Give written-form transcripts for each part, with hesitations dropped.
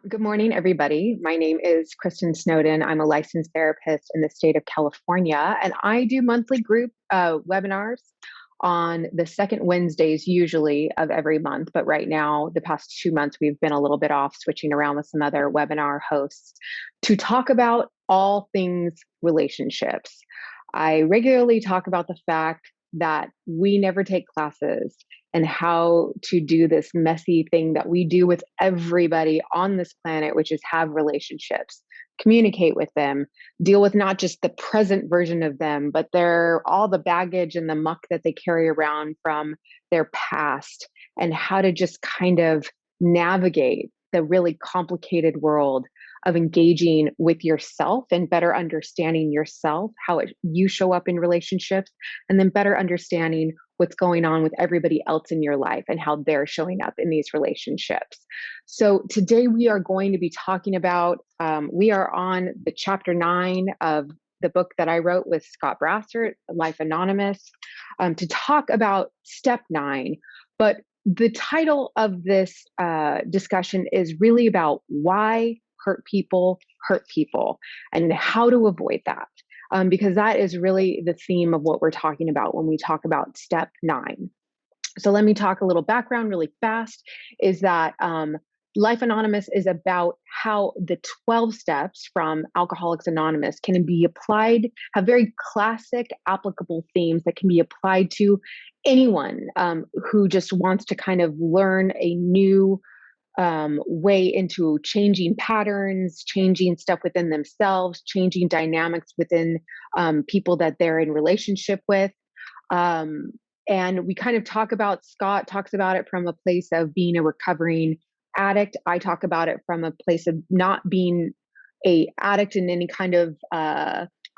Good morning, everybody. My name is Kristin Snowden. I'm a licensed therapist in the state of California, and I do monthly group webinars on the second Wednesdays, usually of every month. But right now, the past 2 months, we've been a little bit off, switching around with some other webinar hosts to talk about all things relationships. I regularly talk about the fact that we never take classes and how to do this messy thing that we do with everybody on this planet, which is have relationships, communicate with them, deal with not just the present version of them, but their all the baggage and the muck that they carry around from their past, and how to just kind of navigate the really complicated world of engaging with yourself and better understanding yourself, you show up in relationships, and then better understanding what's going on with everybody else in your life and how they're showing up in these relationships. So today we are going to be talking about, we are on the chapter 9 of the book that I wrote with Scott Brassert, Life Anonymous, to talk about step 9. But the title of this discussion is really about why hurt people, and how to avoid that. Because that is really the theme of what we're talking about when we talk about step 9. So let me talk a little background really fast, is that Life Anonymous is about how the 12 steps from Alcoholics Anonymous can be applied, have very classic applicable themes that can be applied to anyone who just wants to kind of learn a new way into changing patterns, changing stuff within themselves, changing dynamics within people that they're in relationship with. And we kind of Scott talks about it from a place of being a recovering addict. I talk about it from a place of not being a addict in any kind of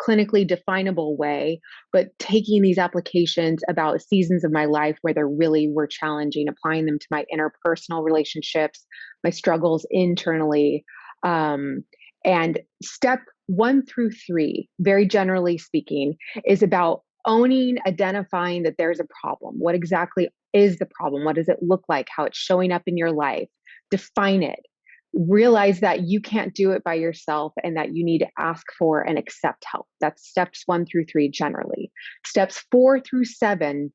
clinically definable way, but taking these applications about seasons of my life where there really were challenging, applying them to my interpersonal relationships, my struggles internally. And step 1 through 3, very generally speaking, is about owning, identifying that there's a problem. What exactly is the problem? What does it look like? How it's showing up in your life? Define it. Realize that you can't do it by yourself and that you need to ask for and accept help. That's steps 1 through 3 generally. Steps 4 through 7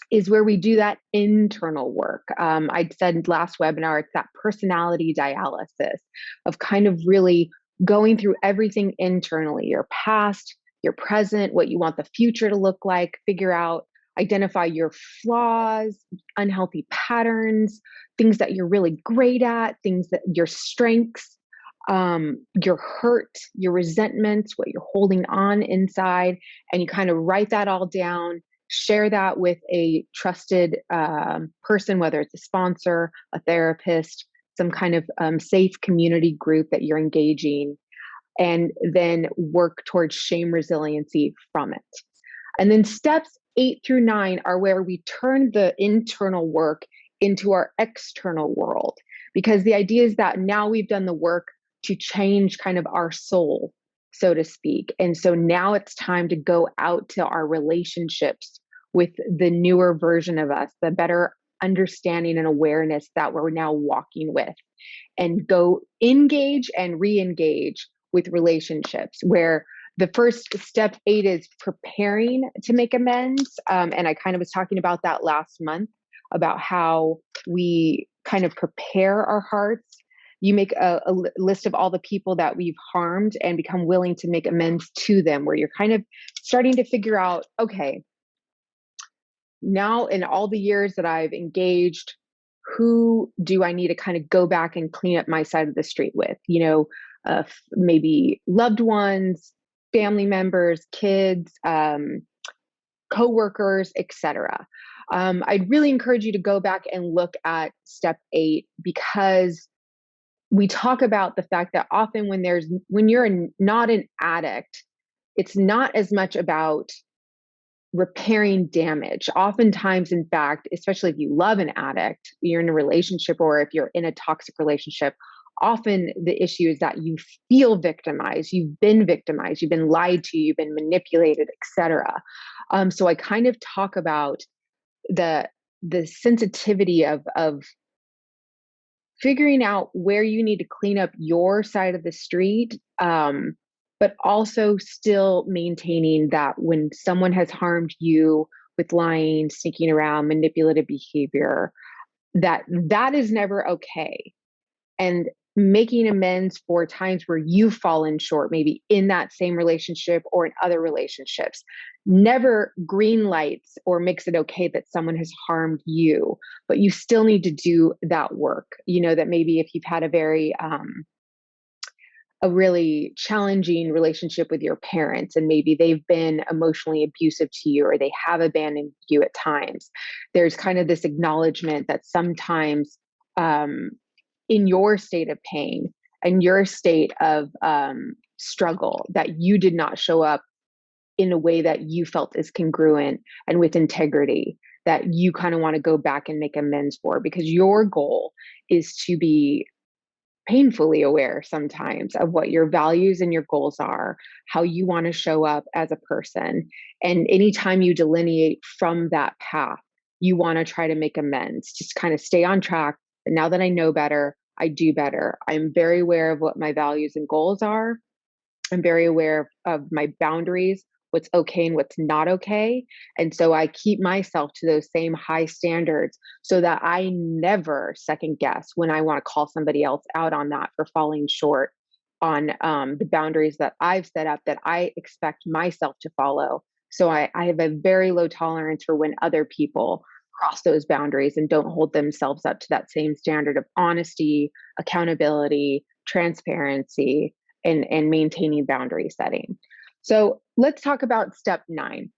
is where we do that internal work. I said last webinar, it's that personality dialysis of kind of really going through everything internally, your past, your present, what you want the future to look like, identify your flaws, unhealthy patterns, things that you're really great at, things that your strengths, your hurt, your resentments, what you're holding on inside, and you kind of write that all down, share that with a trusted person, whether it's a sponsor, a therapist, some kind of safe community group that you're engaging, and then work towards shame resiliency from it. And then steps 8 through 9 are where we turn the internal work into our external world, because the idea is that now we've done the work to change kind of our soul, so to speak. And so now it's time to go out to our relationships with the newer version of us, the better understanding and awareness that we're now walking with, and go engage and re-engage with relationships, where the first step 8 is preparing to make amends. And I kind of was talking about that last month, about how we kind of prepare our hearts. You make a list of all the people that we've harmed and become willing to make amends to them, where you're kind of starting to figure out, okay, now in all the years that I've engaged, who do I need to kind of go back and clean up my side of the street with? Maybe loved ones, family members, kids, coworkers, etc. I'd really encourage you to go back and look at step 8, because we talk about the fact that often when you're not an addict, it's not as much about repairing damage. Oftentimes, in fact, especially if you love an addict, you're in a relationship, or if you're in a toxic relationship, often the issue is that you feel victimized, you've been lied to, you've been manipulated, etc. So I kind of talk about the sensitivity of figuring out where you need to clean up your side of the street, but also still maintaining that when someone has harmed you with lying, sneaking around, manipulative behavior, that is never okay. And making amends for times where you've fallen short, maybe in that same relationship or in other relationships, never green lights or makes it okay that someone has harmed you, but you still need to do that work. That maybe if you've had a really challenging relationship with your parents, and maybe they've been emotionally abusive to you or they have abandoned you at times, there's kind of this acknowledgement that sometimes, in your state of pain and your state of struggle, that you did not show up in a way that you felt is congruent and with integrity, that you kind of want to go back and make amends for, because your goal is to be painfully aware sometimes of what your values and your goals are, how you want to show up as a person. And anytime you delineate from that path, you want to try to make amends, just kind of stay on track. And now that I know better, I do better. I'm very aware of what my values and goals are. I'm very aware of my boundaries, what's okay and what's not okay. And so I keep myself to those same high standards so that I never second guess when I want to call somebody else out on that for falling short on the boundaries that I've set up that I expect myself to follow. So I have a very low tolerance for when other people cross those boundaries and don't hold themselves up to that same standard of honesty, accountability, transparency, and maintaining boundary setting. So let's talk about step 9.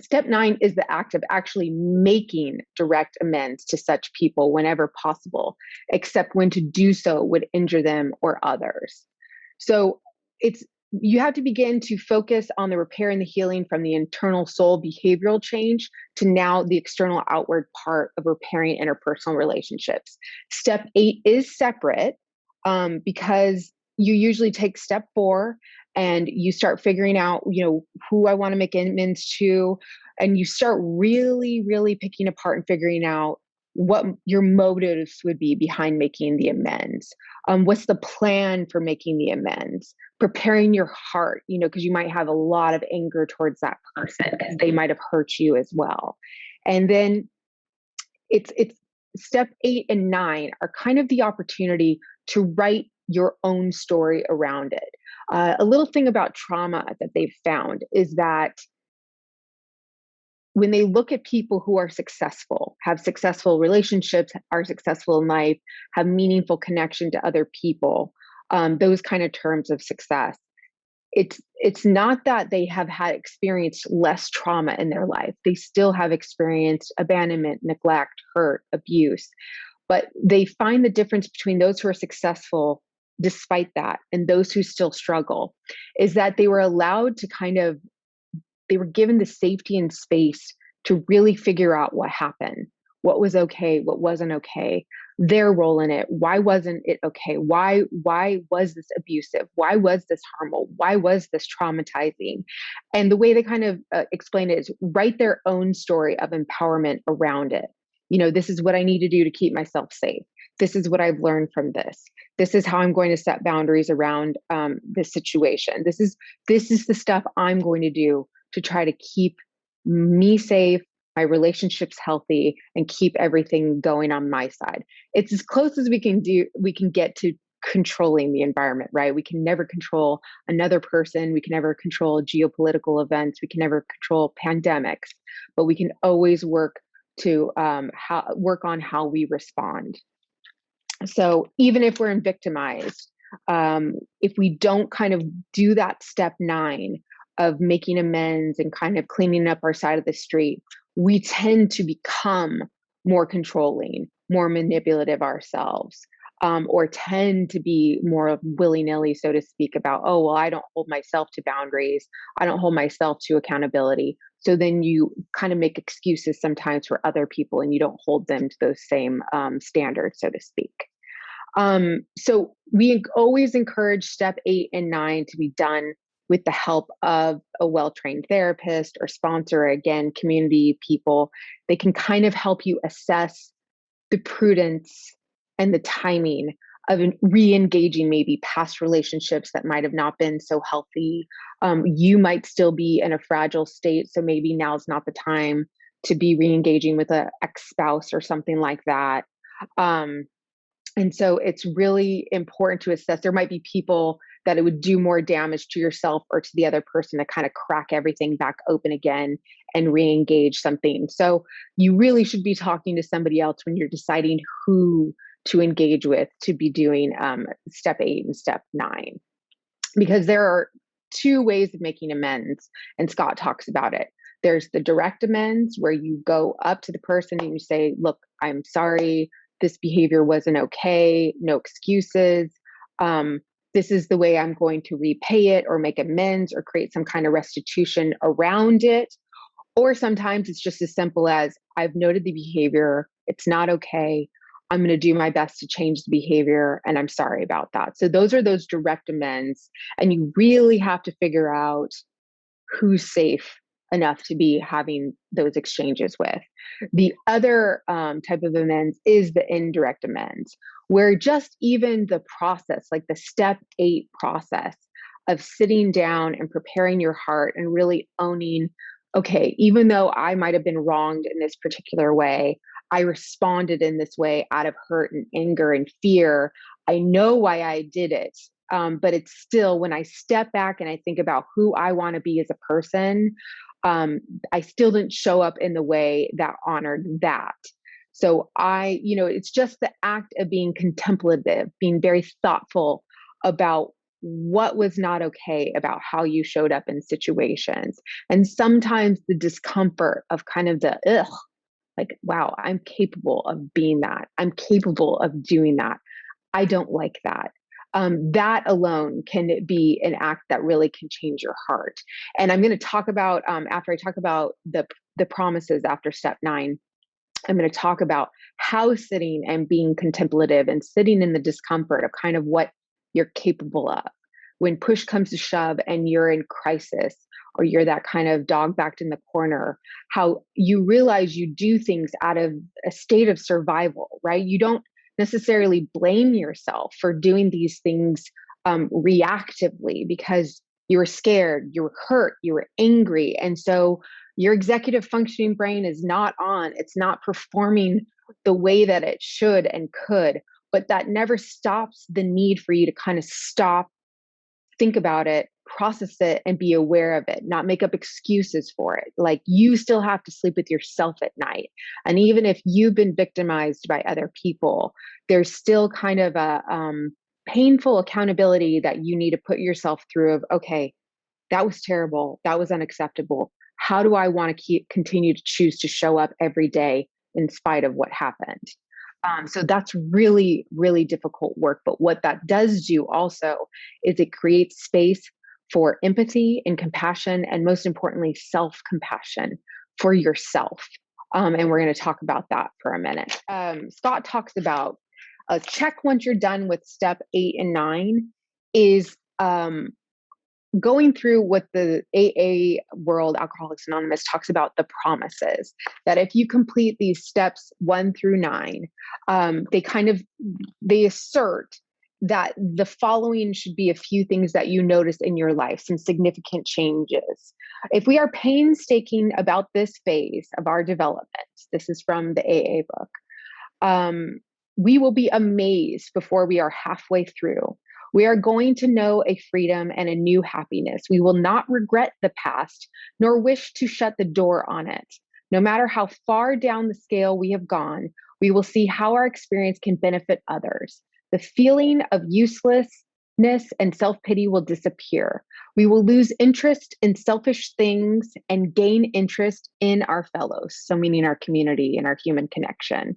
Step 9 is the act of actually making direct amends to such people whenever possible, except when to do so would injure them or others. So you have to begin to focus on the repair and the healing from the internal soul behavioral change to now the external outward part of repairing interpersonal relationships. Step 8 is separate because you usually take step 4 and you start figuring out, who I want to make amends to. And you start really, really picking apart and figuring out what your motives would be behind making the amends. What's the plan for making the amends? Preparing your heart, because you might have a lot of anger towards that person because they might have hurt you as well. And then it's step 8 and 9 are kind of the opportunity to write your own story around it. A little thing about trauma that they've found is that when they look at people who are successful, have successful relationships, are successful in life, have meaningful connection to other people, those kind of terms of success, it's not that they have had experienced less trauma in their life. They still have experienced abandonment, neglect, hurt, abuse, but they find the difference between those who are successful despite that and those who still struggle is that they were allowed to they were given the safety and space to really figure out what happened, what was okay, what wasn't okay, their role in it. Why wasn't it okay? Why was this abusive? Why was this harmful? Why was this traumatizing? And the way they kind of explain it is write their own story of empowerment around it. This is what I need to do to keep myself safe. This is what I've learned from this. This is how I'm going to set boundaries around this situation. This is the stuff I'm going to do to try to keep me safe, my relationships healthy, and keep everything going on my side. It's as close as we can get to controlling the environment, right? We can never control another person. We can never control geopolitical events. We can never control pandemics, but we can always work to work on how we respond. So even if we're victimized, if we don't kind of do that step 9 of making amends and kind of cleaning up our side of the street, we tend to become more controlling, more manipulative ourselves, or tend to be more willy-nilly, so to speak, about, oh, well, I don't hold myself to boundaries. I don't hold myself to accountability. So then you kind of make excuses sometimes for other people and you don't hold them to those same standards, so to speak. So we always encourage step 8 and 9 to be done with the help of a well-trained therapist or sponsor, again, community people. They can kind of help you assess the prudence and the timing of re-engaging maybe past relationships that might have not been so healthy. You might still be in a fragile state, so maybe now's not the time to be re-engaging with an ex-spouse or something like that. Um, and so it's really important to assess. There might be people that it would do more damage to yourself or to the other person to kind of crack everything back open again and re-engage something. So you really should be talking to somebody else when you're deciding who to engage with to be doing step 8 and step 9, because there are 2 ways of making amends, and Scott talks about it. There's the direct amends, where you go up to the person and you say, look, I'm sorry, this behavior wasn't okay, no excuses. This is the way I'm going to repay it or make amends or create some kind of restitution around it. Or sometimes it's just as simple as, I've noted the behavior, it's not okay. I'm going to do my best to change the behavior, and I'm sorry about that. So those are those direct amends. And you really have to figure out who's safe enough to be having those exchanges with. The other type of amends is the indirect amends, where just even the process, like the step 8 process of sitting down and preparing your heart and really owning, okay, even though I might have been wronged in this particular way, I responded in this way out of hurt and anger and fear. I know why I did it. But it's still, when I step back and I think about who I want to be as a person, I still didn't show up in the way that honored that. So it's just the act of being contemplative, being very thoughtful about what was not okay about how you showed up in situations. And sometimes the discomfort of kind of the, like, wow, I'm capable of being that. I'm capable of doing that. I don't like that. That alone can be an act that really can change your heart. And I'm going to talk about, after I talk about the promises after step 9, I'm going to talk about how sitting and being contemplative and sitting in the discomfort of kind of what you're capable of when push comes to shove and you're in crisis, or you're that kind of dog backed in the corner, how you realize you do things out of a state of survival, right? You don't necessarily blame yourself for doing these things reactively, because you were scared, you were hurt, you were angry. And so your executive functioning brain is not on, it's not performing the way that it should and could. But that never stops the need for you to kind of stop, think about it, process it, and be aware of it, not make up excuses for it. Like, you still have to sleep with yourself at night. And even if you've been victimized by other people, there's still kind of a painful accountability that you need to put yourself through of, okay, that was terrible. That was unacceptable. How do I want to continue to choose to show up every day in spite of what happened? So that's really, really difficult work. But what that does do also is it creates space for empathy and compassion, and most importantly, self-compassion for yourself. And we're going to talk about that for a minute. Scott talks about a check once you're done with step 8 and 9 is going through what the AA world, Alcoholics Anonymous, talks about, the promises, that if you complete these steps 1 through 9, they assert that the following should be a few things that you notice in your life, some significant changes. If we are painstaking about this phase of our development, this is from the AA book, we will be amazed before we are halfway through. We are going to know a freedom and a new happiness. We will not regret the past, nor wish to shut the door on it. No matter how far down the scale we have gone, we will see how our experience can benefit others. The feeling of uselessness and self-pity will disappear. We will lose interest in selfish things and gain interest in our fellows, so meaning our community and our human connection.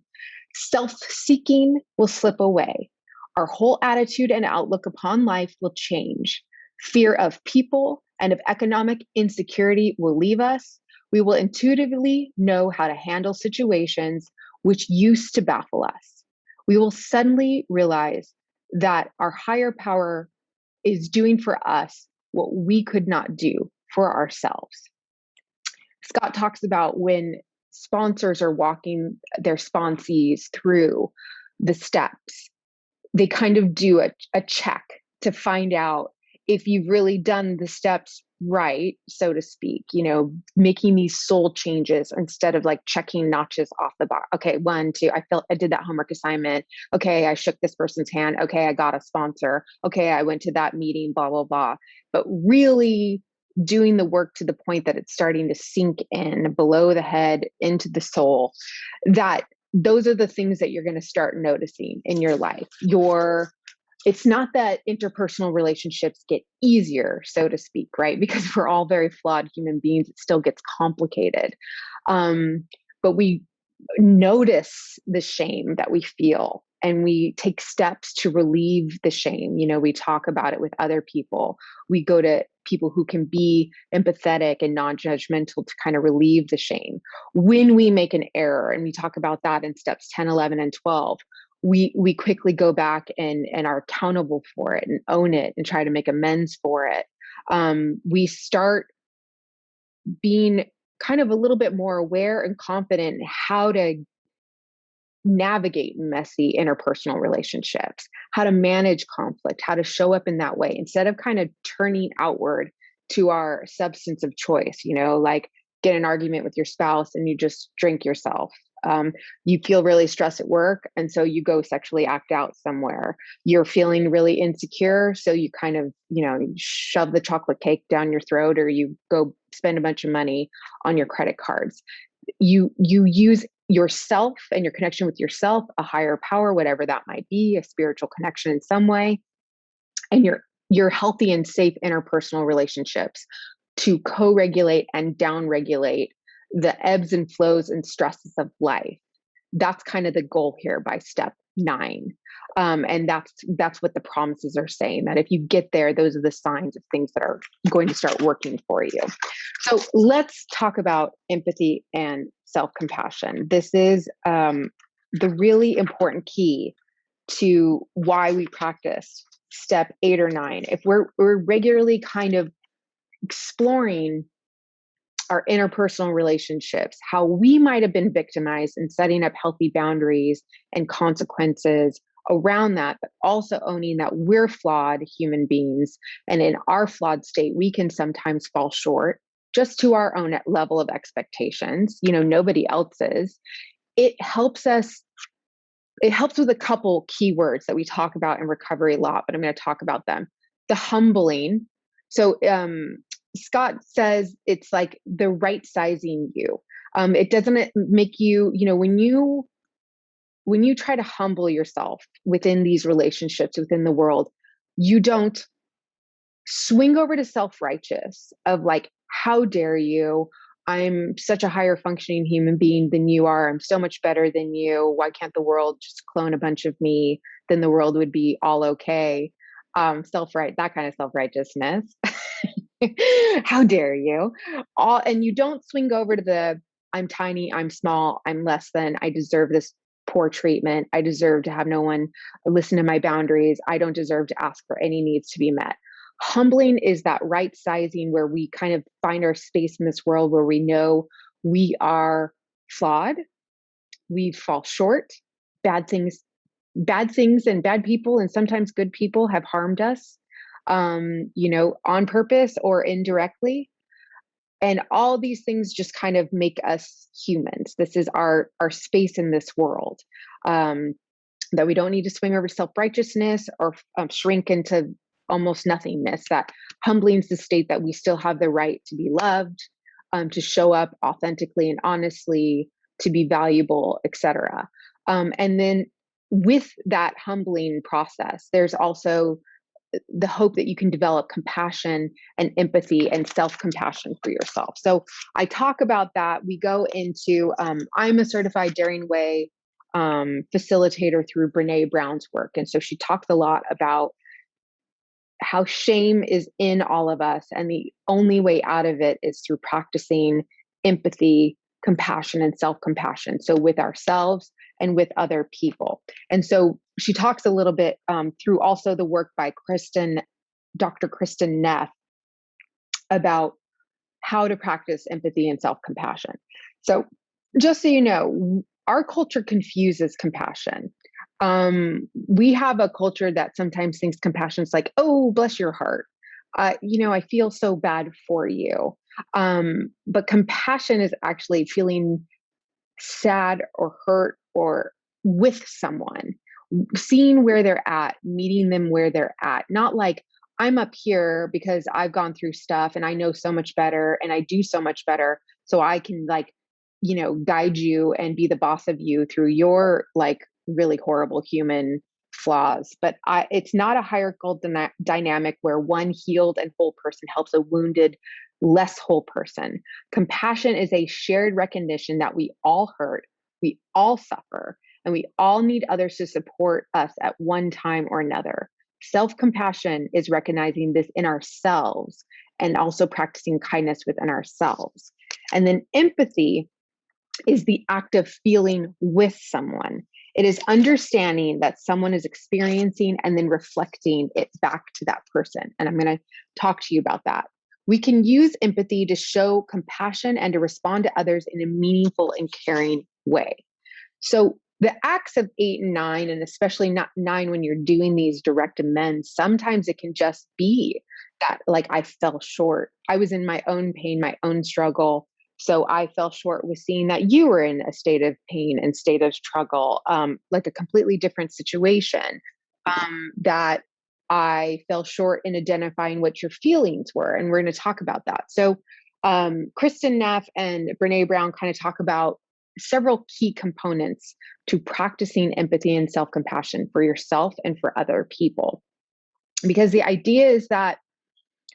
Self-seeking will slip away. Our whole attitude and outlook upon life will change. Fear of people and of economic insecurity will leave us. We will intuitively know how to handle situations which used to baffle us. We will suddenly realize that our higher power is doing for us what we could not do for ourselves. Scott talks about when sponsors are walking their sponsees through the steps. They kind of do a check to find out if you've really done the steps right, so to speak, making these soul changes instead of like checking notches off the box. Okay, 1, 2, I did that homework assignment. Okay, I shook this person's hand. Okay, I got a sponsor. Okay, I went to that meeting, blah, blah, blah. But really doing the work to the point that it's starting to sink in below the head into the soul, that those are the things that you're going to start noticing in your life. It's not that interpersonal relationships get easier, so to speak, right? Because we're all very flawed human beings. It still gets complicated. But we notice the shame that we feel and we take steps to relieve the shame. We talk about it with other people. We go to people who can be empathetic and non-judgmental to kind of relieve the shame. When we make an error, and we talk about that in steps 10, 11, and 12, we quickly go back and are accountable for it and own it and try to make amends for it. We start being kind of a little bit more aware and confident in how to navigate messy interpersonal relationships, how to manage conflict, how to show up in that way instead of kind of turning outward to our substance of choice, like get an argument with your spouse and you just drink yourself. You feel really stressed at work, and so you go sexually act out somewhere. You're feeling really insecure, so you kind of, shove the chocolate cake down your throat, or you go spend a bunch of money on your credit cards. You use yourself and your connection with yourself, a higher power, whatever that might be, a spiritual connection in some way, and your healthy and safe interpersonal relationships to co-regulate and down-regulate the ebbs and flows and stresses of life. That's kind of the goal here by step 9. And that's what the promises are saying, that if you get there, those are the signs of things that are going to start working for you. So let's talk about empathy and self-compassion. This is the really important key to why we practice step 8 or 9. If we're regularly kind of exploring our interpersonal relationships, how we might have been victimized, and setting up healthy boundaries and consequences around that, but also owning that we're flawed human beings. And in our flawed state, we can sometimes fall short just to our own level of expectations, nobody else's. It helps with a couple keywords that we talk about in recovery a lot, but I'm going to talk about them. The humbling. So, Scott says it's like the right sizing you. It doesn't make you, when you try to humble yourself within these relationships, within the world, you don't swing over to self-righteous of like, how dare you? I'm such a higher functioning human being than you are. I'm so much better than you. Why can't the world just clone a bunch of me? Then the world would be all okay. That kind of self-righteousness. How dare you? And you don't swing over to the I'm tiny, I'm small, I'm less than, I deserve this poor treatment. I deserve to have no one listen to my boundaries. I don't deserve to ask for any needs to be met. Humbling is that right sizing where we kind of find our space in this world where we know we are flawed, we fall short, bad things and bad people, and sometimes good people have harmed us, on purpose or indirectly. And all these things just kind of make us humans. This is our space in this world, that we don't need to swing over to self-righteousness or shrink into almost nothingness. That humbling is the state that we still have the right to be loved, to show up authentically and honestly, to be valuable, etc. And then with that humbling process, there's also the hope that you can develop compassion and empathy and self-compassion for yourself. So I talk about that. We go into, I'm a certified Daring Way facilitator through Brene Brown's work. And so she talks a lot about how shame is in all of us. And the only way out of it is through practicing empathy, compassion, and self-compassion. So with ourselves and with other people. And so she talks a little bit through also the work by Dr. Kristin Neff, about how to practice empathy and self-compassion. So just so you know, our culture confuses compassion. We have a culture that sometimes thinks compassion is like, oh, bless your heart. I feel so bad for you. But compassion is actually feeling sad or hurt or with someone, seeing where they're at, meeting them where they're at, not like I'm up here because I've gone through stuff and I know so much better and I do so much better. So I can guide you and be the boss of you through your like really horrible human flaws. But it's not a hierarchical dynamic where one healed and whole person helps a wounded, less whole person. Compassion is a shared recognition that we all hurt, we all suffer, and we all need others to support us at one time or another. Self-compassion is recognizing this in ourselves and also practicing kindness within ourselves. And then empathy is the act of feeling with someone. It is understanding that someone is experiencing and then reflecting it back to that person. And I'm going to talk to you about that. We can use empathy to show compassion and to respond to others in a meaningful and caring way. So the acts of 8 and 9, and especially not 9 when you're doing these direct amends, sometimes it can just be that like I fell short. I was in my own pain, my own struggle. So I fell short with seeing that you were in a state of pain and state of struggle, like a completely different situation, that I fell short in identifying what your feelings were. And we're going to talk about that. So Kristin Neff and Brene Brown kind of talk about several key components to practicing empathy and self-compassion for yourself and for other people. Because the idea is that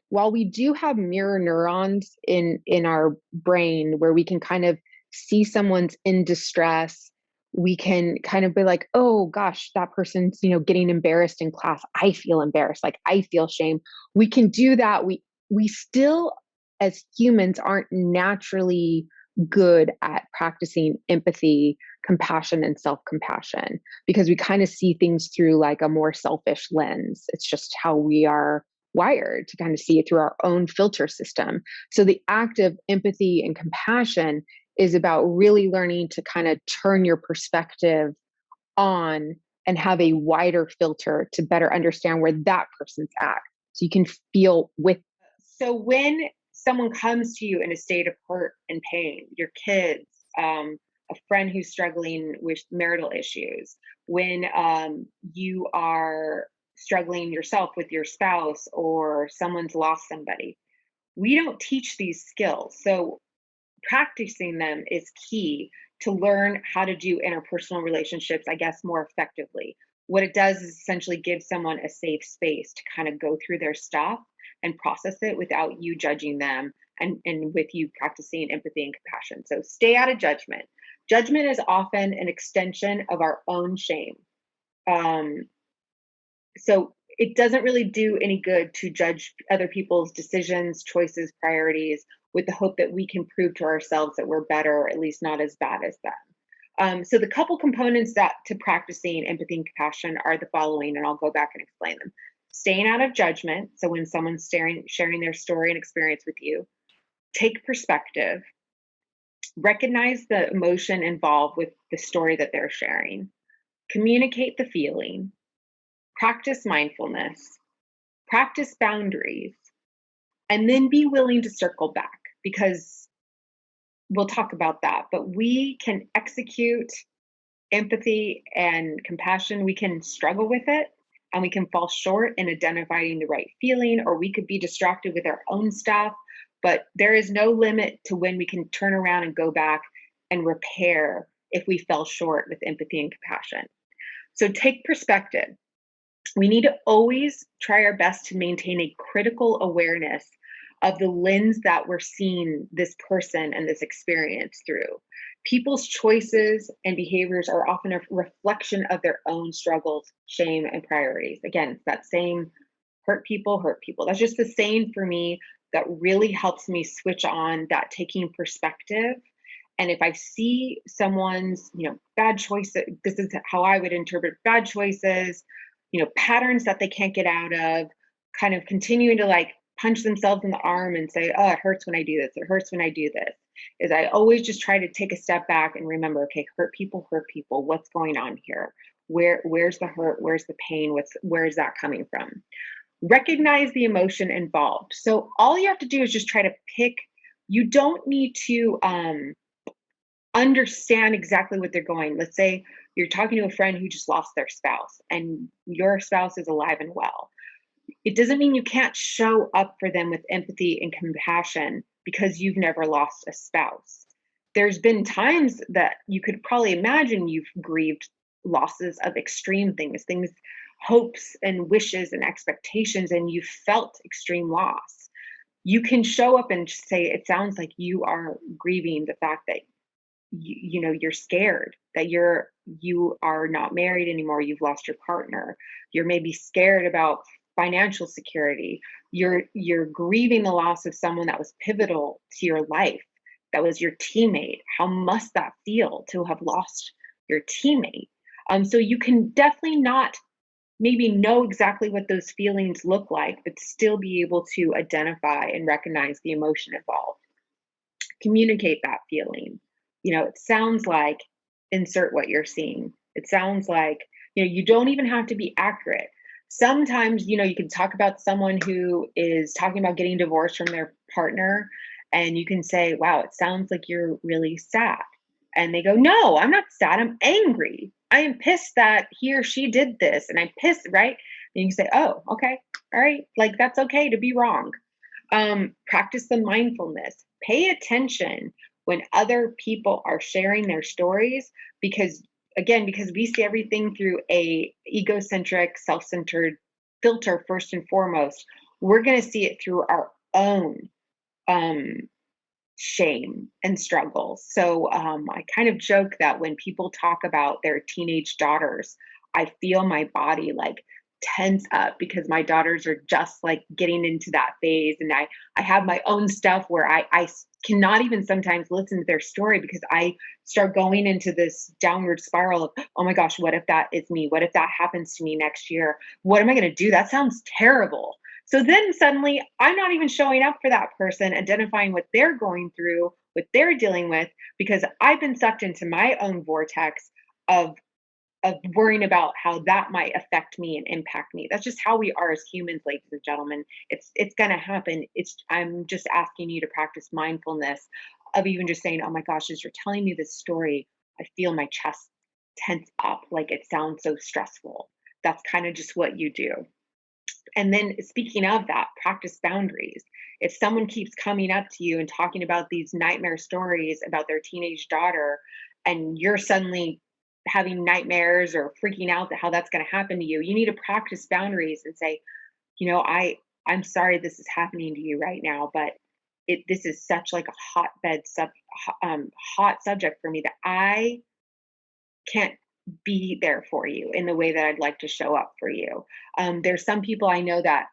while we do have mirror neurons in our brain where we can kind of see someone's in distress, we can kind of be like, oh gosh, that person's getting embarrassed in class. I feel embarrassed, like I feel shame. We can do that. We still, as humans, aren't naturally good at practicing empathy, compassion, and self-compassion because we kind of see things through like a more selfish lens. It's just how we are wired to kind of see it through our own filter system. So the act of empathy and compassion is about really learning to kind of turn your perspective on and have a wider filter to better understand where that person's at. So you can feel with. So when someone comes to you in a state of hurt and pain, your kids, a friend who's struggling with marital issues, when you are struggling yourself with your spouse or someone's lost somebody, we don't teach these skills. So practicing them is key to learn how to do interpersonal relationships, I guess, more effectively. What it does is essentially give someone a safe space to kind of go through their stuff and process it without you judging them and with you practicing empathy and compassion. So stay out of judgment. Judgment is often an extension of our own shame. So it doesn't really do any good to judge other people's decisions, choices, priorities with the hope that we can prove to ourselves that we're better, or at least not as bad as them. So the couple components that to practicing empathy and compassion are the following, and I'll go back and explain them. Staying out of judgment. So when someone's sharing their story and experience with you, take perspective, recognize the emotion involved with the story that they're sharing, communicate the feeling, practice mindfulness, practice boundaries, and then be willing to circle back, because we'll talk about that. But we can execute empathy and compassion. We can struggle with it and we can fall short in identifying the right feeling, or we could be distracted with our own stuff. But there is no limit to when we can turn around and go back and repair if we fell short with empathy and compassion. So take perspective. We need to always try our best to maintain a critical awareness of the lens that we're seeing this person and this experience through. People's choices and behaviors are often a reflection of their own struggles, shame, and priorities. Again, it's that same hurt people, hurt people. That's just the saying for me that really helps me switch on that taking perspective. And if I see someone's, bad choices, this is how I would interpret bad choices, patterns that they can't get out of, kind of continuing to like punch themselves in the arm and say, oh, it hurts when I do this. It hurts when I do this. Is I always just try to take a step back and remember, okay, hurt people, what's going on here? Where's the hurt? Where's the pain? Where's that coming from? Recognize the emotion involved. So all you have to do is just try to pick. You don't need to understand exactly what they're going. Let's say you're talking to a friend who just lost their spouse and your spouse is alive and well. It doesn't mean you can't show up for them with empathy and compassion because you've never lost a spouse. There's been times that you could probably imagine you've grieved losses of extreme things, hopes and wishes and expectations, and you felt extreme loss. You can show up and say, it sounds like you are grieving the fact that you're scared that you are not married anymore, you've lost your partner, you're maybe scared about financial security, you're grieving the loss of someone that was pivotal to your life, that was your teammate. How must that feel to have lost your teammate? So you can definitely not maybe know exactly what those feelings look like, but still be able to identify and recognize the emotion involved. Communicate that feeling. It sounds like, insert what you're seeing. It sounds like, you don't even have to be accurate. Sometimes, you can talk about someone who is talking about getting divorced from their partner, and you can say, wow, it sounds like you're really sad. And they go, no, I'm not sad. I'm angry. I am pissed that he or she did this, and I'm pissed, right? And you can say, oh, okay. All right. Like, that's okay to be wrong. Practice the mindfulness. Pay attention when other people are sharing their stories, because because we see everything through a egocentric, self-centered filter first and foremost. We're going to see it through our own um, shame and struggles. So I kind of joke that when people talk about their teenage daughters, I feel my body like tense up because my daughters are just like getting into that phase. And I have my own stuff where I cannot even sometimes listen to their story because I start going into this downward spiral of, oh my gosh, what if that is me? What if that happens to me next year? What am I going to do? That sounds terrible. So then suddenly I'm not even showing up for that person, identifying what they're going through, what they're dealing with, because I've been sucked into my own vortex of worrying about how that might affect me and impact me. That's just how we are as humans, ladies and gentlemen. It's gonna happen. I'm just asking you to practice mindfulness of even just saying, oh my gosh, as you're telling me this story, I feel my chest tense up, like it sounds so stressful. That's kind of just what you do. And then speaking of that, practice boundaries. If someone keeps coming up to you and talking about these nightmare stories about their teenage daughter, and you're suddenly having nightmares or freaking out that how that's going to happen to you, you need to practice boundaries and say, I'm sorry this is happening to you right now, but this is such like a hot subject for me that I can't be there for you in the way that I'd like to show up for you. There's some people I know that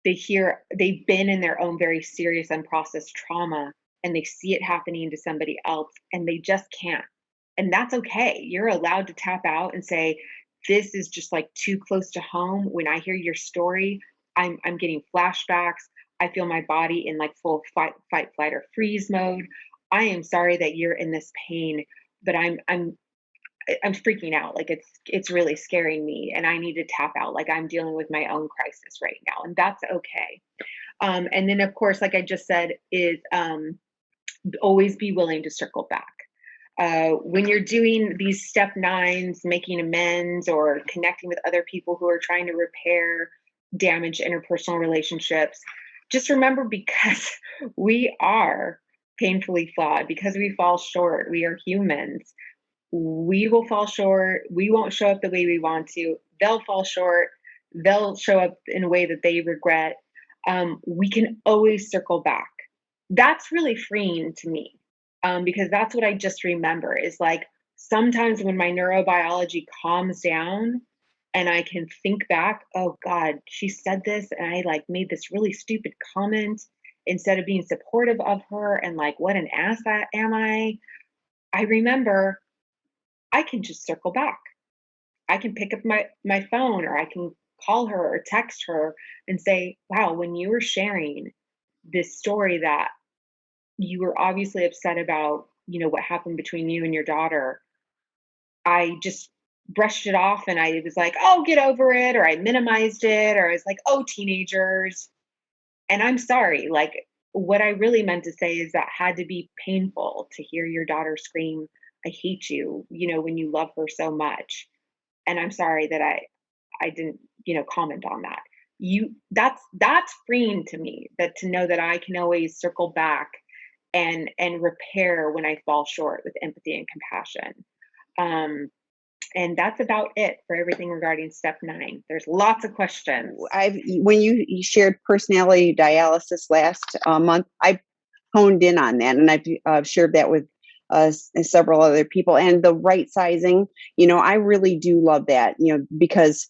they've been in their own very serious unprocessed trauma, and they see it happening to somebody else and they just can't. And that's okay. You're allowed to tap out and say, this is just like too close to home. When I hear your story, I'm getting flashbacks. I feel my body in like full fight, flight, or freeze mode. I am sorry that you're in this pain, but I'm freaking out. Like it's really scaring me and I need to tap out. Like I'm dealing with my own crisis right now, and that's okay. And then of course, like I just said, is always be willing to circle back. When you're doing these step nines, making amends or connecting with other people who are trying to repair damaged interpersonal relationships, just remember, because we are painfully flawed, because we fall short, we are humans, we will fall short. We won't show up the way we want to. They'll fall short. They'll show up in a way that they regret. We can always circle back. That's really freeing to me, because that's what I just remember is like sometimes when my neurobiology calms down and I can think back, oh God, she said this and I like made this really stupid comment instead of being supportive of her and like, what an ass am I? I remember I can just circle back. I can pick up my phone, or I can call her or text her and say, "Wow, when you were sharing this story that you were obviously upset about, what happened between you and your daughter, I just brushed it off and I was like, oh, get over it, or I minimized it, or I was like, oh, teenagers. And I'm sorry, like, what I really meant to say is that had to be painful to hear your daughter scream, I hate you, when you love her so much. And I'm sorry that I didn't, comment on that. That's freeing to me, that to know that I can always circle back and repair when I fall short with empathy and compassion. Um, and that's about it for everything regarding step 9. There's lots of questions. When you shared personality dialysis last month, I honed in on that, and I've shared that with several other people. And the right sizing, I really do love that, because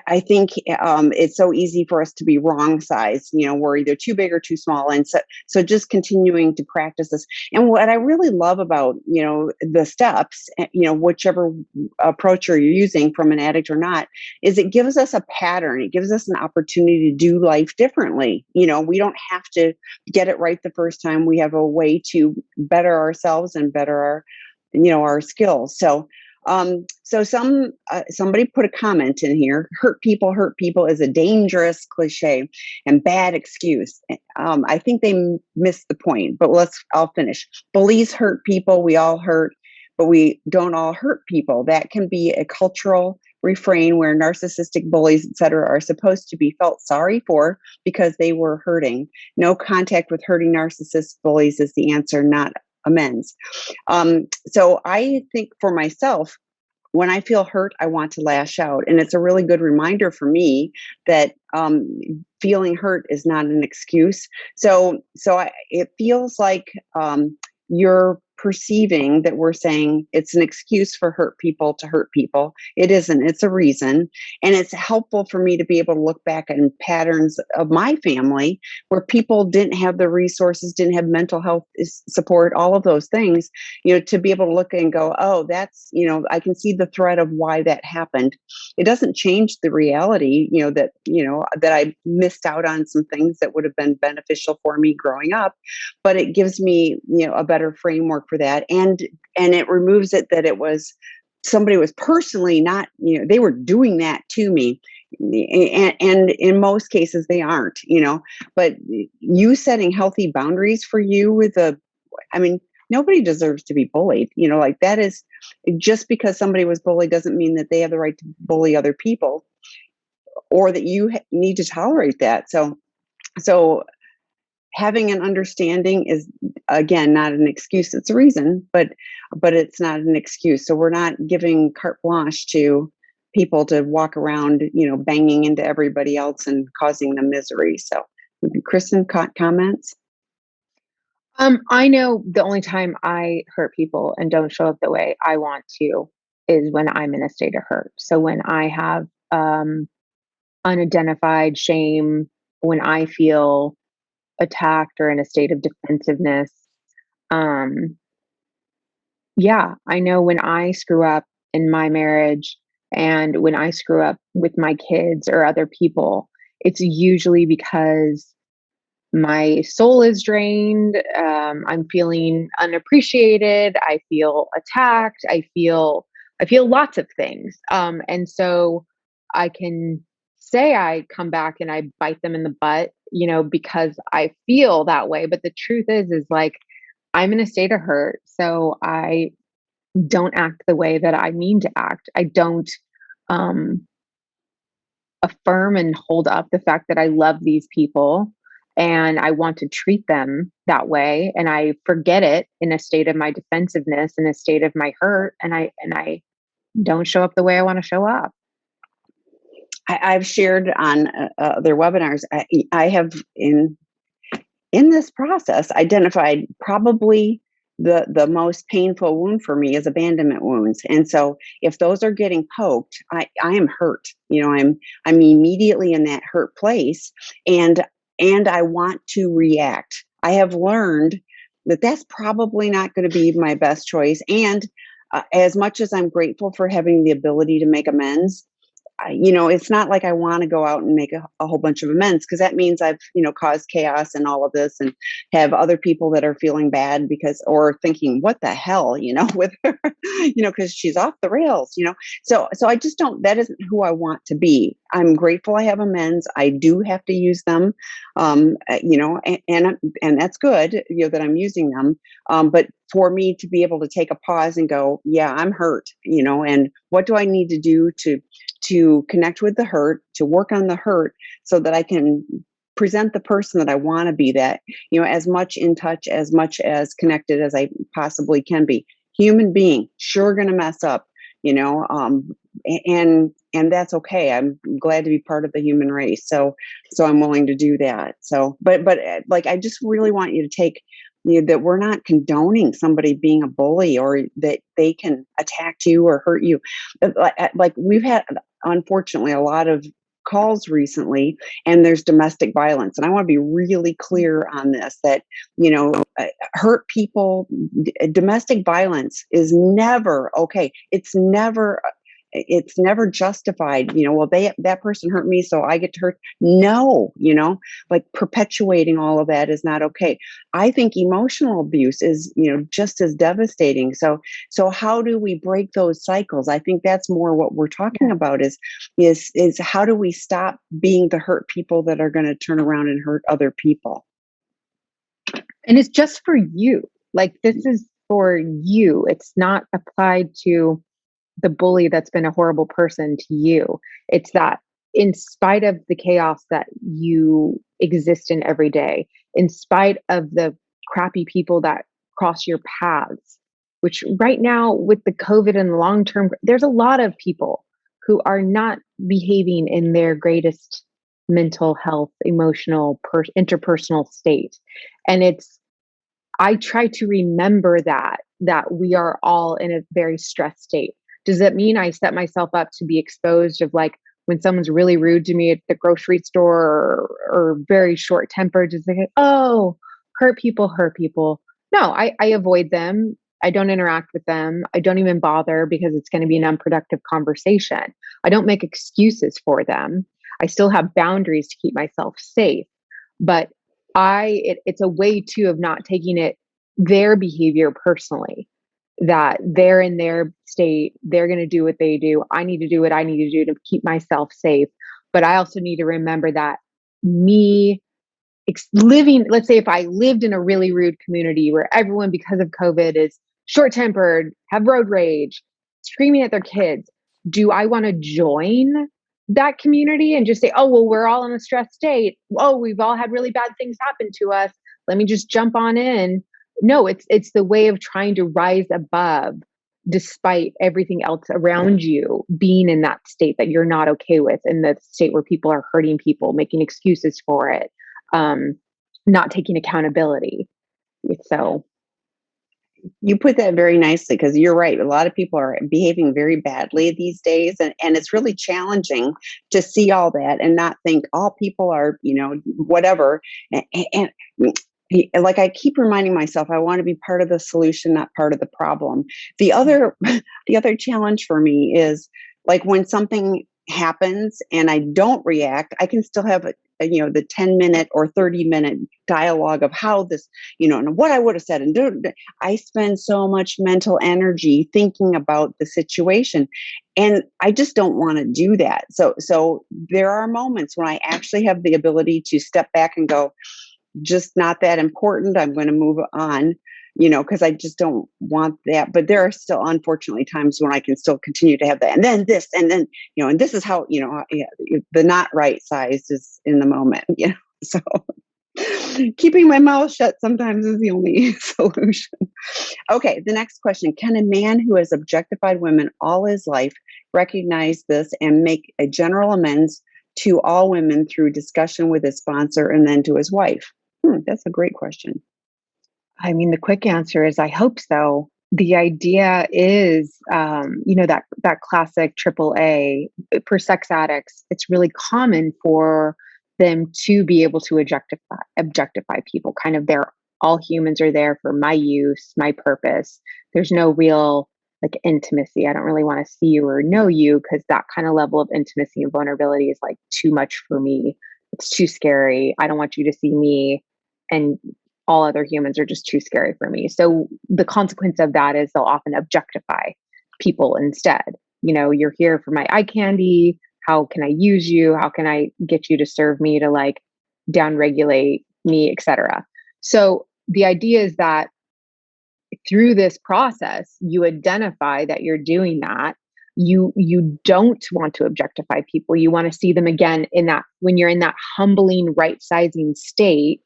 I think it's so easy for us to be wrong size, we're either too big or too small. And so just continuing to practice this. And what I really love about, the steps, whichever approach you're using from an addict or not, is it gives us a pattern. It gives us an opportunity to do life differently. We don't have to get it right the first time. We have a way to better ourselves and better our skills. So somebody put a comment in here: hurt people is a dangerous cliche and bad excuse. I think they missed the point, but I'll finish. Bullies hurt people. We all hurt, but we don't all hurt people. That can be a cultural refrain where narcissistic bullies, etc., are supposed to be felt sorry for because they were hurting. No contact with hurting narcissist bullies is the answer, not amends. So I think for myself, when I feel hurt, I want to lash out. And it's a really good reminder for me that feeling hurt is not an excuse. It feels like you're perceiving that we're saying it's an excuse for hurt people to hurt people. It isn't. It's a reason. And it's helpful for me to be able to look back at patterns of my family where people didn't have the resources, didn't have mental health support, all of those things, to be able to look and go, oh, that's, I can see the thread of why that happened. It doesn't change the reality, that I missed out on some things that would have been beneficial for me growing up, but it gives me, a better framework for that. And it removes it that it was somebody was personally not, they were doing that to me. And in most cases they aren't, but you setting healthy boundaries for you nobody deserves to be bullied, like that is just because somebody was bullied doesn't mean that they have the right to bully other people or that you need to tolerate that. So having an understanding is, again, not an excuse. It's a reason, but it's not an excuse. So we're not giving carte blanche to people to walk around, banging into everybody else and causing them misery. So, Kristin, comments? I know the only time I hurt people and don't show up the way I want to is when I'm in a state of hurt. So when I have unidentified shame, when I feel attacked or in a state of defensiveness. Yeah, I know when I screw up in my marriage and when I screw up with my kids or other people, it's usually because my soul is drained. I'm feeling unappreciated. I feel attacked. I feel lots of things. And so I can say I come back and I bite them in the butt, because I feel that way. But the truth is like I'm in a state of hurt, so I don't act the way that I mean to act. I don't um, affirm and hold up the fact that I love these people and I want to treat them that way, and I forget it in a state of my defensiveness, in a state of my hurt, and I don't show up the way I want to show up. I've shared on their webinars. I have in this process identified probably the most painful wound for me is abandonment wounds. And so if those are getting poked, I am hurt. I'm immediately in that hurt place, and I want to react. I have learned that that's probably not going to be my best choice. And as much as I'm grateful for having the ability to make amends, it's not like I want to go out and make a whole bunch of amends, because that means I've, caused chaos and all of this, and have other people that are feeling bad or thinking, what the hell, with her, because she's off the rails. So I just don't, that isn't who I want to be. I'm grateful I have amends. I do have to use them, and that's good, that I'm using them. But for me to be able to take a pause and go, yeah, I'm hurt, and what do I need to do to connect with the hurt, to work on the hurt, so that I can present the person that I want to be, that, as much in touch, as much as connected as I possibly can be. Human being, sure going to mess up, and that's okay. I'm glad to be part of the human race. So I'm willing to do that. So, but like, I just really want you to take, that we're not condoning somebody being a bully, or that they can attack you or hurt you. Like we've had, unfortunately, a lot of calls recently, and there's domestic violence. And I want to be really clear on this, that, hurt people, domestic violence is never okay. It's never justified, well, that person hurt me, so I get to hurt. No, like perpetuating all of that is not okay. I think emotional abuse is, just as devastating. So how do we break those cycles? I think that's more what we're talking about, is how do we stop being the hurt people that are going to turn around and hurt other people? And it's just for you. Like, this is for you. It's not applied to the bully that's been a horrible person to you. It's that, in spite of the chaos that you exist in every day, in spite of the crappy people that cross your paths, which right now with the COVID and long term, there's a lot of people who are not behaving in their greatest mental health, emotional, interpersonal state. And I try to remember that we are all in a very stressed state. Does that mean I set myself up to be exposed of, like, when someone's really rude to me at the grocery store, or very short tempered, just like, oh, hurt people, hurt people? No, I avoid them. I don't interact with them. I don't even bother, because it's going to be an unproductive conversation. I don't make excuses for them. I still have boundaries to keep myself safe. But it's a way too of not taking their behavior personally, that they're in their state, they're going to do what they do. I need to do what I need to do to keep myself safe. But I also need to remember that let's say if I lived in a really rude community where everyone, because of COVID, is short tempered, have road rage, screaming at their kids, do I want to join that community and just say, oh, well, we're all in a stressed state. Oh, we've all had really bad things happen to us. Let me just jump on in. No, it's the way of trying to rise above, despite everything else around you being in that state that you're not okay with, in the state where people are hurting people, making excuses for it, not taking accountability. So you put that very nicely, because you're right. A lot of people are behaving very badly these days. And it's really challenging to see all that and not think all people are, whatever. And like, I keep reminding myself, I want to be part of the solution, not part of the problem. The other challenge for me is, like, when something happens and I don't react, I can still have the 10-minute or 30-minute dialogue of how this, and what I would have said. And I spend so much mental energy thinking about the situation, and I just don't want to do that. So there are moments when I actually have the ability to step back and go, just not that important. I'm going to move on, because I just don't want that. But there are still, unfortunately, times when I can still continue to have that. And then this, and then, and this is how, the not right size is in the moment, So keeping my mouth shut sometimes is the only solution. Okay, the next question. Can a man who has objectified women all his life recognize this and make a general amends to all women through discussion with his sponsor and then to his wife? That's a great question. I mean, the quick answer is I hope so. The idea is, that classic AAA for sex addicts. It's really common for them to be able to objectify people. Kind of, all humans are there for my use, my purpose. There's no real like intimacy. I don't really want to see you or know you because that kind of level of intimacy and vulnerability is like too much for me. It's too scary. I don't want you to see me, and all other humans are just too scary for me. So the consequence of that is they'll often objectify people instead. You're here for my eye candy. How can I use you? How can I get you to serve me, to like downregulate me, etc. So the idea is that through this process, you identify that you're doing that. You don't want to objectify people. You want to see them again in that, when you're in that humbling, right sizing state.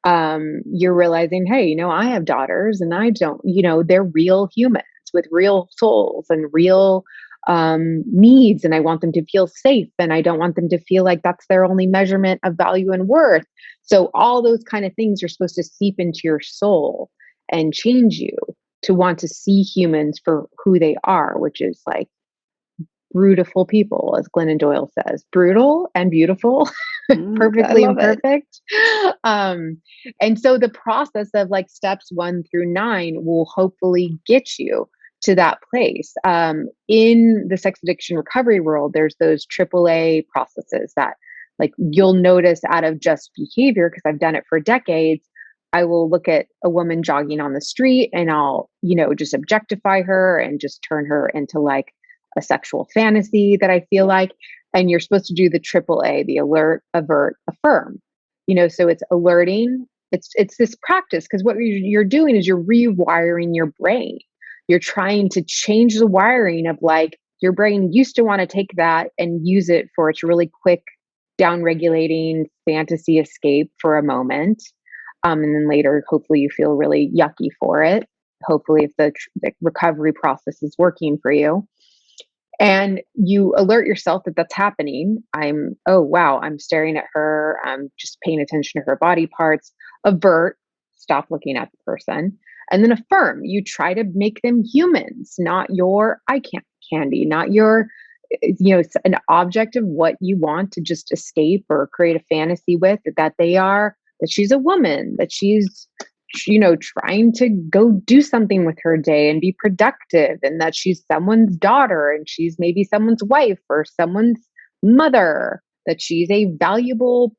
You're realizing, hey, I have daughters and I don't, they're real humans with real souls and real needs. And I want them to feel safe. And I don't want them to feel like that's their only measurement of value and worth. So all those kind of things are supposed to seep into your soul and change you to want to see humans for who they are, which is like brutal people, as Glennon Doyle says, brutal and beautiful, I perfectly love it. imperfect. And so the process of like steps 1 through 9 will hopefully get you to that place. In the sex addiction recovery world, there's those AAA processes that like you'll notice out of just behavior, because I've done it for decades. I will look at a woman jogging on the street and I'll, just objectify her and just turn her into like a sexual fantasy that I feel like. And you're supposed to do the AAA, the alert, avert, affirm. So it's alerting. It's this practice, because what you're doing is you're rewiring your brain. You're trying to change the wiring of like your brain used to want to take that and use it for its really quick down regulating fantasy escape for a moment. And then later, hopefully you feel really yucky for it. Hopefully if the recovery process is working for you. And you alert yourself that that's happening. Oh, wow, I'm staring at her. I'm just paying attention to her body parts. Avert, stop looking at the person. And then affirm, you try to make them humans, not your eye candy, not your, an object of what you want to just escape or create a fantasy with, that they are, that she's a woman, that she's trying to go do something with her day and be productive, and that she's someone's daughter and she's maybe someone's wife or someone's mother, that she's a valuable,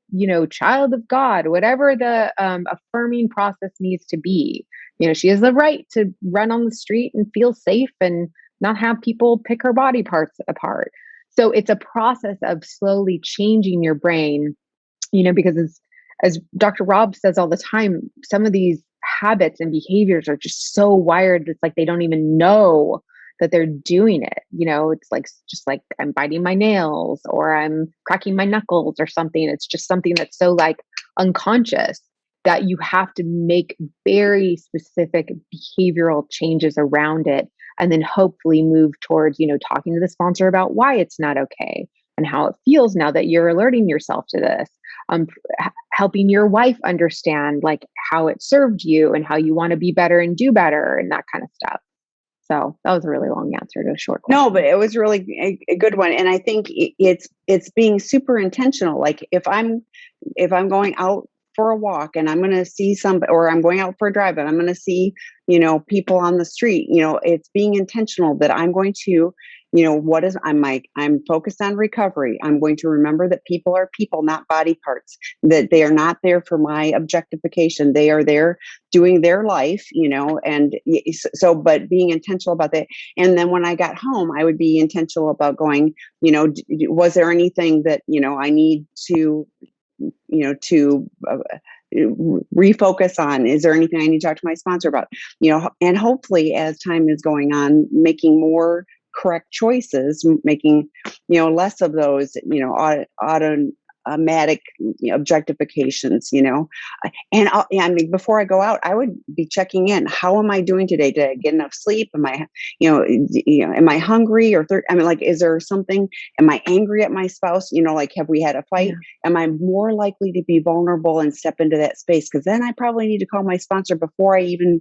child of God, whatever the affirming process needs to be. She has the right to run on the street and feel safe and not have people pick her body parts apart. So it's a process of slowly changing your brain, because as Dr. Rob says all the time, some of these habits and behaviors are just so wired. It's like they don't even know that they're doing it. It's like, just like I'm biting my nails or I'm cracking my knuckles or something. It's just something that's so like unconscious that you have to make very specific behavioral changes around it. And then hopefully move towards, talking to the sponsor about why it's not okay and how it feels now that you're alerting yourself to this. Helping your wife understand like how it served you and how you want to be better and do better and that kind of stuff. So that was a really long answer to a short question. No, but it was really a good one, and I think it's being super intentional. Like if I'm going out for a walk and I'm going to see somebody, or I'm going out for a drive and I'm going to see people on the street. It's being intentional that I'm going to. I'm focused on recovery. I'm going to remember that people are people, not body parts, that they are not there for my objectification. They are there doing their life, and so, but being intentional about that. And then when I got home, I would be intentional about going, was there anything that, I need to, refocus on? Is there anything I need to talk to my sponsor about? And hopefully as time is going on, making more correct choices, making less of those automatic objectifications. And I mean, before I go out, I would be checking in. How am I doing today? Did I get enough sleep? Am I am I hungry or I mean, like, is there something? Am I angry at my spouse? Like, have we had a fight? Yeah. Am I more likely to be vulnerable and step into that space? Because then I probably need to call my sponsor before I even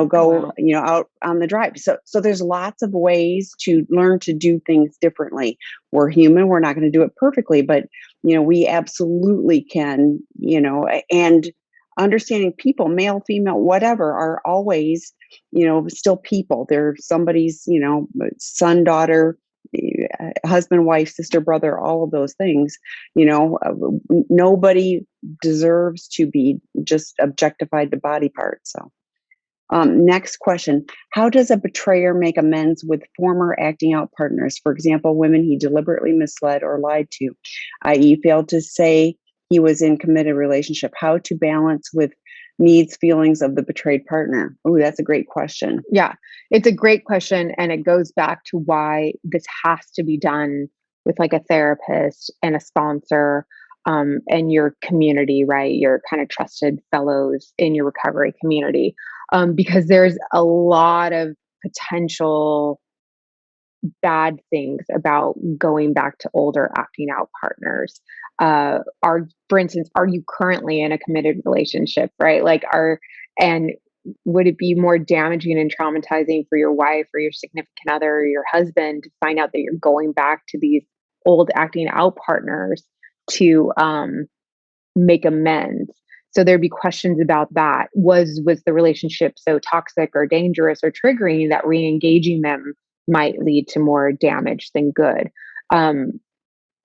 go out on the drive. So there's lots of ways to learn to do things differently. We're human. We're not going to do it perfectly, but we absolutely can, and understanding people, male, female, whatever, are always, still people. They're somebody's, son, daughter, husband, wife, sister, brother, all of those things. Nobody deserves to be just objectified to body parts. So, next question. How does a betrayer make amends with former acting out partners? For example, women he deliberately misled or lied to, i.e. failed to say he was in committed relationship. How to balance with needs, feelings of the betrayed partner? Oh, that's a great question. Yeah, it's a great question. And it goes back to why this has to be done with like a therapist and a sponsor, and your community, right? Your kind of trusted fellows in your recovery community. Because there's a lot of potential bad things about going back to older acting out partners. For instance, are you currently in a committed relationship, right? And would it be more damaging and traumatizing for your wife or your significant other or your husband to find out that you're going back to these old acting out partners to make amends? So there'd be questions about that. Was the relationship so toxic or dangerous or triggering that re-engaging them might lead to more damage than good?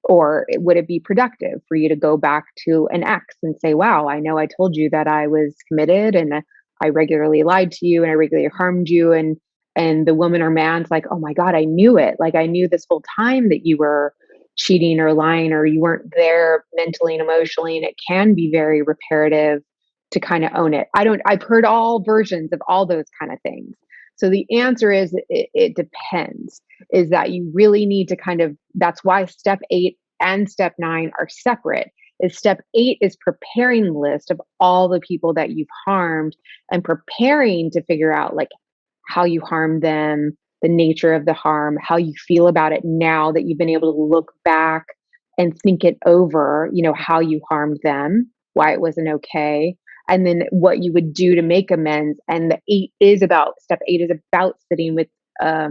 Or would it be productive for you to go back to an ex and say, wow, I know I told you that I was committed and I regularly lied to you and I regularly harmed you. And the woman or man's like, oh my God, I knew it. Like I knew this whole time that you were cheating or lying or you weren't there mentally and emotionally. And it can be very reparative to kind of own it. I've heard all versions of all those kind of things. So the answer is it depends, is that you really need to that's why step 8 and step 9 are separate. Is step 8 is preparing the list of all the people that you've harmed and preparing to figure out like how you harmed them, the nature of the harm, how you feel about it now that you've been able to look back and think it over, how you harmed them, why it wasn't okay, and then what you would do to make amends. And step 8 is about sitting with a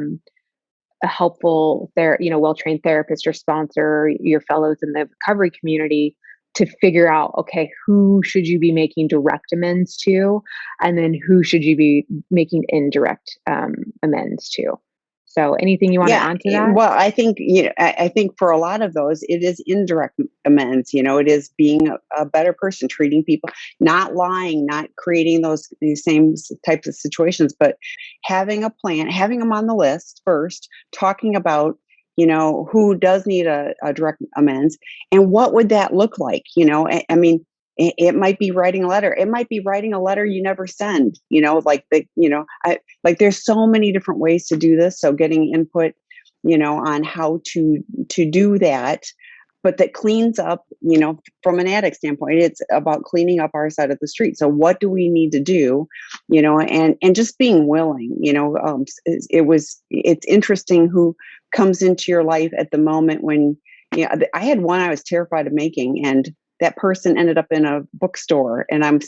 helpful, well-trained therapist or sponsor, your fellows in the recovery community, to figure out, okay, who should you be making direct amends to? And then who should you be making indirect amends to? So anything you want to add to that? Well, I think, I think for a lot of those, it is indirect amends. It is being a better person, treating people, not lying, not creating these same types of situations, but having a plan, having them on the list first, talking about, who does need a direct amends and what would that look like? I mean, it might be writing a letter. It might be writing a letter you never send, there's so many different ways to do this. So getting input, on how to do that, but that cleans up, from an addict standpoint, it's about cleaning up our side of the street. So what do we need to do, and just being willing, it's interesting who comes into your life at the moment when, I had one I was terrified of making, and that person ended up in a bookstore, and I'm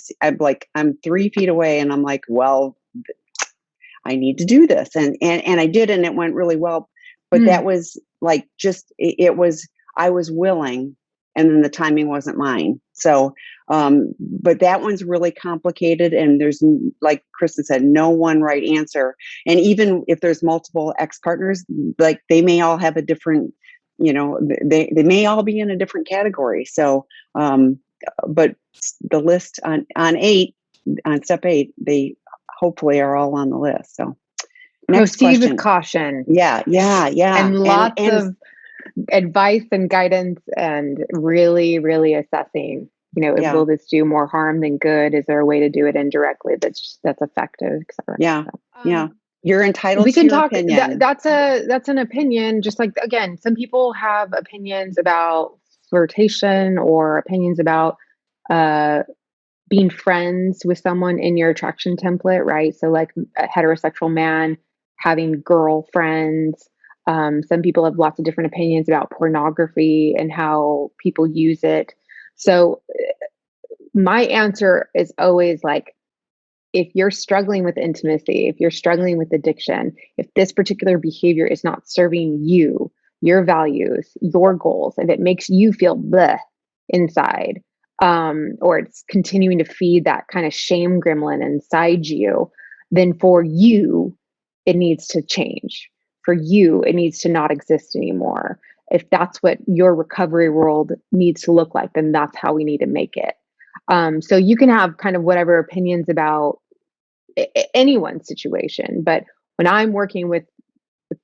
3 feet away, and I'm like, well, I need to do this, and I did, and it went really well. But that was like I was willing, and then the timing wasn't mine. So, but that one's really complicated, and there's, like Kristin said, no one right answer. And even if there's multiple ex-partners, like they may all have a different, they may all be in a different category. So, but the list on step 8, they hopefully are all on the list. So next proceed question. with caution. Yeah. And lots of advice and guidance, and really, really assessing, will this do more harm than good? Is there a way to do it indirectly that's effective, et cetera? Yeah. So, Yeah. You're entitled we to can your talk. opinion. That's an opinion. Just like, again, some people have opinions about flirtation or opinions about being friends with someone in your attraction template, right? So like a heterosexual man having girlfriends. Some people have lots of different opinions about pornography and how people use it. So my answer is always like, if you're struggling with intimacy, if you're struggling with addiction, if this particular behavior is not serving you, your values, your goals, if it makes you feel bleh inside, or it's continuing to feed that kind of shame gremlin inside you, then for you, it needs to change. For you, it needs to not exist anymore. If that's what your recovery world needs to look like, then that's how we need to make it. So you can have kind of whatever opinions about anyone's situation, but when I'm working with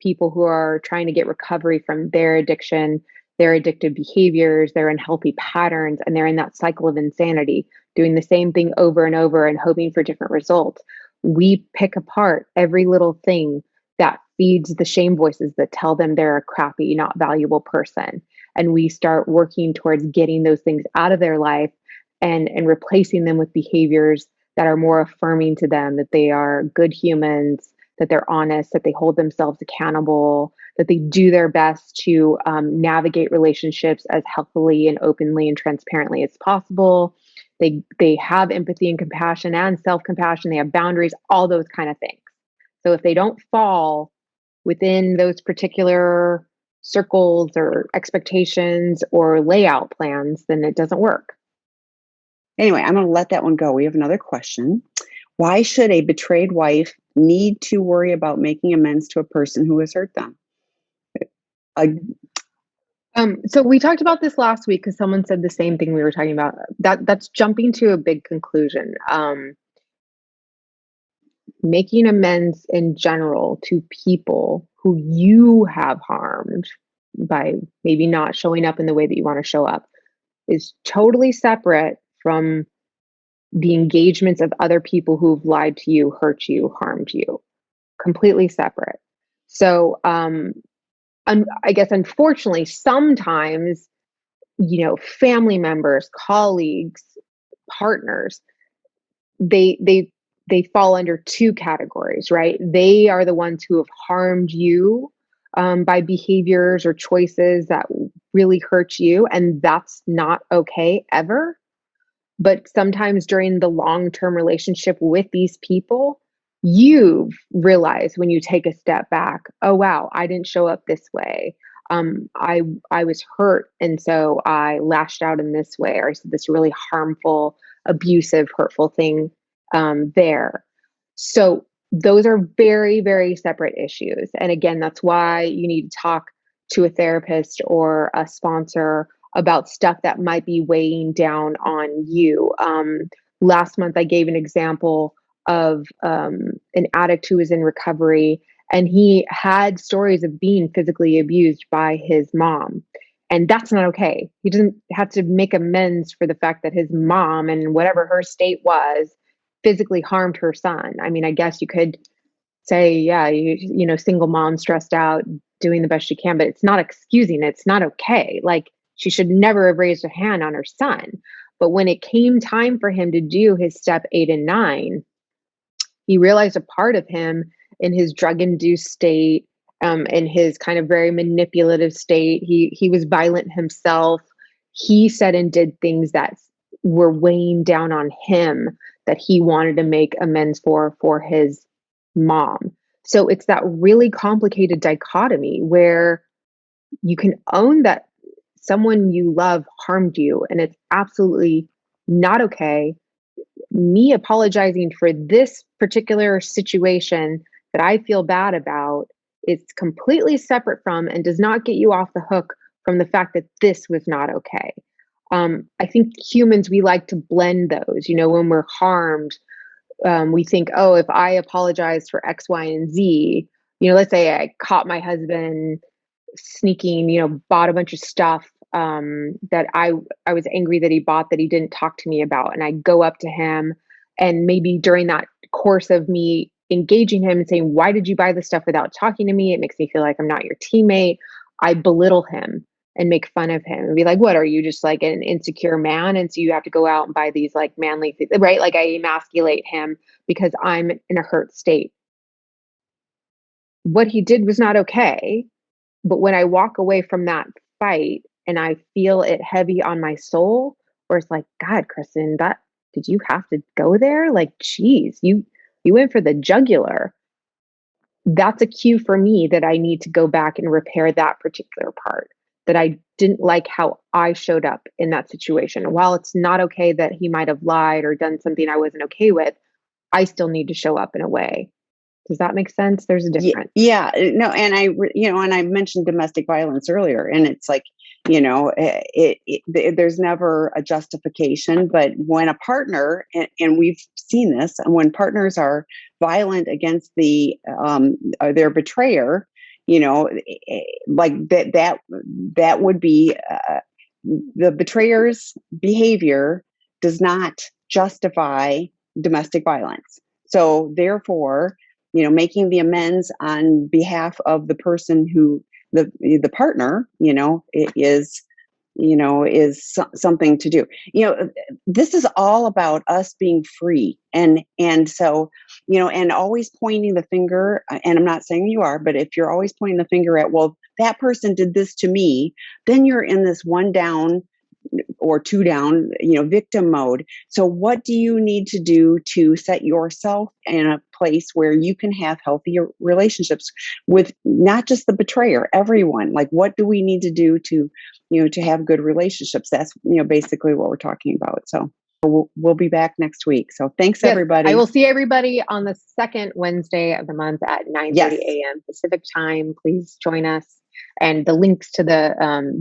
people who are trying to get recovery from their addiction, their addictive behaviors, their unhealthy patterns, and they're in that cycle of insanity, doing the same thing over and over and hoping for different results. We pick apart every little thing that feeds the shame voices that tell them they're a crappy, not valuable person. And we start working towards getting those things out of their life and replacing them with behaviors that are more affirming to them that they are good humans, that they're honest, that they hold themselves accountable, that they do their best to navigate relationships as healthily and openly and transparently as possible. They have empathy and compassion and self compassion. They have boundaries, all those kind of things. So if they don't fall within those particular circles or expectations or layout plans, then it doesn't work. Anyway, I'm going to let that one go. We have another question. Why should a betrayed wife need to worry about making amends to a person who has hurt them? So we talked about this last week because someone said the same thing we were talking about. That's jumping to a big conclusion. Making amends in general to people who you have harmed by maybe not showing up in the way that you want to show up is totally separate from the engagements of other people who've lied to you, hurt you, harmed you. Completely separate. So, I guess unfortunately, sometimes, family members, colleagues, partners, they fall under two categories, right? They are the ones who have harmed you by behaviors or choices that really hurt you, and that's not okay ever. But sometimes during the long-term relationship with these people, you've realized when you take a step back, oh wow, I didn't show up this way. I was hurt, and so I lashed out in this way, or I said this really harmful, abusive, hurtful thing there. So those are very, very separate issues. And again, that's why you need to talk to a therapist or a sponsor about stuff that might be weighing down on you. Last month, I gave an example of an addict who was in recovery, and he had stories of being physically abused by his mom. And that's not okay. He doesn't have to make amends for the fact that his mom, and whatever her state was, physically harmed her son. I mean, I guess you could say, yeah, single mom stressed out, doing the best she can, but it's not excusing it. It's not okay. Like, she should never have raised a hand on her son. But when it came time for him to do his step 8 and 9, he realized a part of him in his drug induced state, in his kind of very manipulative state. He was violent himself. He said and did things that were weighing down on him that he wanted to make amends for his mom. So it's that really complicated dichotomy where you can own that someone you love harmed you and it's absolutely not okay. Me apologizing for this particular situation that I feel bad about is completely separate from and does not get you off the hook from the fact that this was not okay. I think humans, we like to blend those. When we're harmed, we think, oh, if I apologize for X, Y, and Z, let's say I caught my husband sneaking, bought a bunch of stuff that I was angry that he bought that he didn't talk to me about. And I go up to him, and maybe during that course of me engaging him and saying, why did you buy this stuff without talking to me? It makes me feel like I'm not your teammate. I belittle him and make fun of him and be like, what are you, just like an insecure man? And so you have to go out and buy these like manly things, right? Like, I emasculate him because I'm in a hurt state. What he did was not okay. But when I walk away from that fight and I feel it heavy on my soul, where it's like, God, Kristin, that did you have to go there? Like, geez, you went for the jugular. That's a cue for me that I need to go back and repair that particular part, that I didn't like how I showed up in that situation. While it's not okay that he might have lied or done something I wasn't okay with, I still need to show up in a way. Does that make sense? There's a difference. Yeah, no, and and I mentioned domestic violence earlier, and it's like, there's never a justification, but when a partner, and we've seen this, and when partners are violent against their betrayer, like that would be the betrayer's behavior does not justify domestic violence. So therefore, making the amends on behalf of the person who the partner, it is something to do. This is all about us being free, and so, and always pointing the finger. And I'm not saying you are, but if you're always pointing the finger at, well, that person did this to me, then you're in this one down or two down, victim mode. So what do you need to do to set yourself in a place where you can have healthier relationships with not just the betrayer, everyone? Like, what do we need to do to have good relationships? That's, basically what we're talking about. So we'll be back next week. So thanks, Yes, everybody. I will see everybody on the second Wednesday of the month at 9:30 a.m. Pacific time. Please join us. And the links to the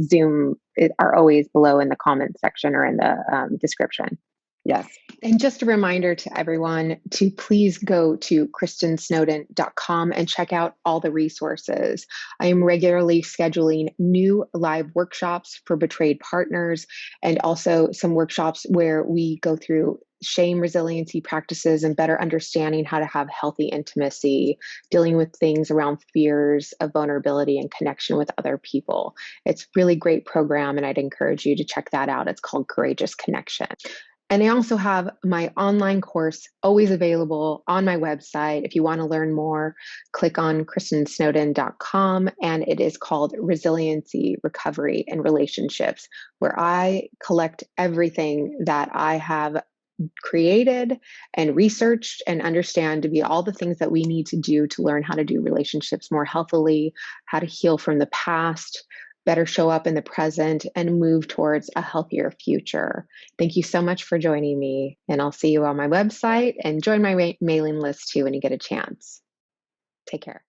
Zoom are always below in the comments section or in the description. Yes. And just a reminder to everyone to please go to kristinsnowden.com and check out all the resources. I am regularly scheduling new live workshops for betrayed partners, and also some workshops where we go through shame resiliency practices and better understanding how to have healthy intimacy, dealing with things around fears of vulnerability and connection with other people. It's a really great program, and I'd encourage you to check that out. It's called Courageous Connection. And I also have my online course always available on my website. If you want to learn more, click on kristinsnowden.com, and it is called Resiliency, Recovery, and Relationships, where I collect everything that I have created and researched and understand to be all the things that we need to do to learn how to do relationships more healthily, how to heal from the past, better show up in the present, and move towards a healthier future. Thank you so much for joining me, and I'll see you on my website, and join my mailing list too when you get a chance. Take care.